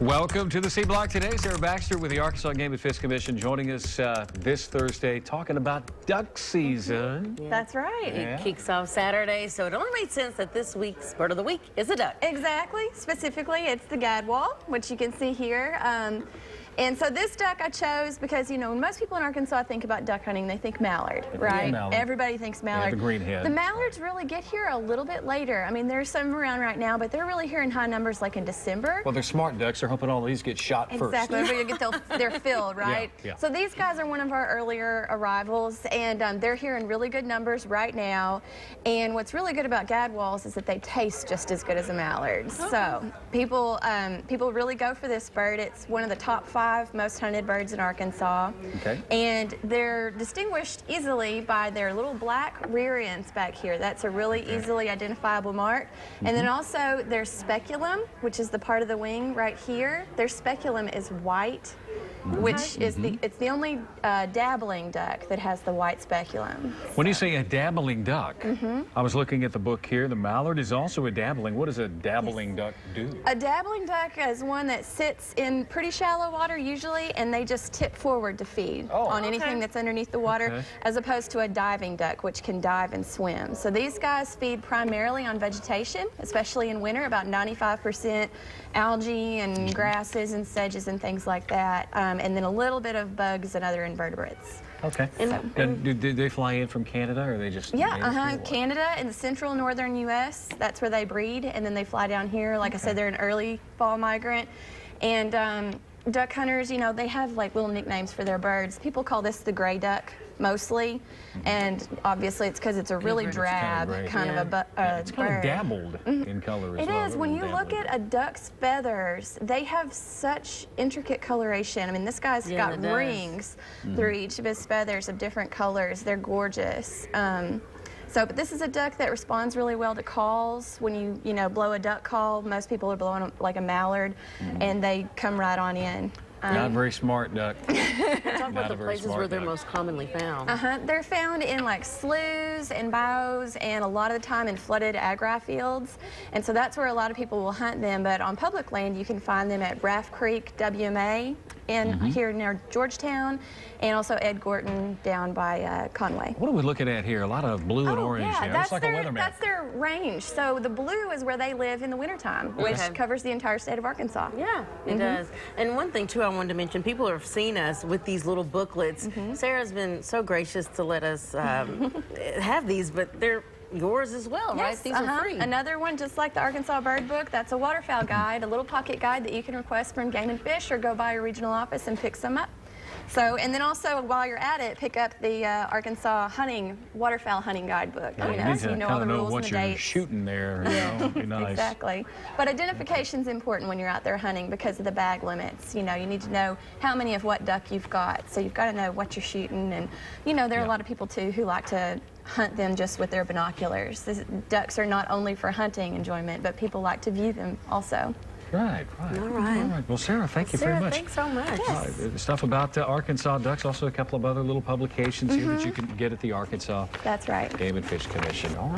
Welcome to the C Block today. Sarah Baxter with the Arkansas Game and Fish Commission joining us this Thursday talking about duck season. Yeah. That's right. Yeah. It kicks off Saturday, so it only made sense that this week's bird of the week is a duck. Exactly. Specifically, it's the gadwall, which you can see here. And so this duck I chose because, you know, when most people in Arkansas think about duck hunting, they think mallard, right? Mallard. Everybody thinks mallard. Yeah, the green head. The mallards really get here a little bit later. I mean, there's some around right now, but they're really here in high numbers like in December. Well, they're smart ducks. They're hoping all these get shot first. Exactly. Everybody get their fill, right? Yeah. So these guys are one of our earlier arrivals, and they're here in really good numbers right now. And what's really good about gadwalls is that they taste just as good as a mallard. Okay. So people really go for this bird. It's one of the top 5 most hunted birds in Arkansas. Okay. And they're distinguished easily by their little black rear ends back here. That's a really easily identifiable mark. And then also their speculum, which is the part of the wing right here. Their speculum is white, which is it's the only dabbling duck that has the white speculum. When you say a dabbling duck, I was looking at the book here. The mallard is also a dabbling. What does a dabbling duck do? A dabbling duck is one that sits in pretty shallow water usually, and they just tip forward to feed on anything that's underneath the water, as opposed to a diving duck, which can dive and swim. So these guys feed primarily on vegetation, especially in winter, about 95% algae and grasses and sedges and things like that, and then a little bit of bugs and other invertebrates. Okay. And do they fly in from Canada, or are they just Canada and the central northern U.S. That's where they breed, and then they fly down here. Like I said, they're an early fall migrant, and duck hunters, you know, they have like little nicknames for their birds. People call this the gray duck mostly, and obviously it's because it's a really drab kind of a bird. It's kind of dabbled in color as well. It is. When you look at a duck's feathers, they have such intricate coloration. I mean, this guy's got rings through each of his feathers of different colors. They're gorgeous. But this is a duck that responds really well to calls. When you blow a duck call, most people are blowing like a mallard, and they come right on in. Not very smart duck. Talk about the places where they're most commonly found. They're found in like sloughs and bayous, and a lot of the time in flooded agra fields. And so that's where a lot of people will hunt them. But on public land, you can find them at Raft Creek, WMA, here near Georgetown, and also Ed Gorton down by Conway. What are we looking at here? A lot of blue and orange there. It's like a weather map. That's their range. So the blue is where they live in the wintertime, which covers the entire state of Arkansas. Yeah, it does. And one thing, too, I wanted to mention, people have seen us with these little booklets. Sarah's been so gracious to let us have these, but they're yours as well, right? These are free. Another one, just like the Arkansas Bird Book, that's a waterfowl guide, a little pocket guide that you can request from Game and Fish, or go by your regional office and pick some up. So, and then also while you're at it, pick up the Arkansas waterfowl hunting guidebook. You need to know all the rules what and the you're dates. shooting there. You know, be nice. Exactly. But identification's important when you're out there hunting because of the bag limits. You know, you need to know how many of what duck you've got. So you've got to know what you're shooting. And, you know, there are a lot of people, too, who like to hunt them just with their binoculars. Ducks are not only for hunting enjoyment, but people like to view them also. Right. All right. Well, Sarah, thank you very much. Thanks so much. Stuff about Arkansas ducks, also a couple of other little publications here that you can get at the Arkansas That's right. Game and Fish Commission. All right.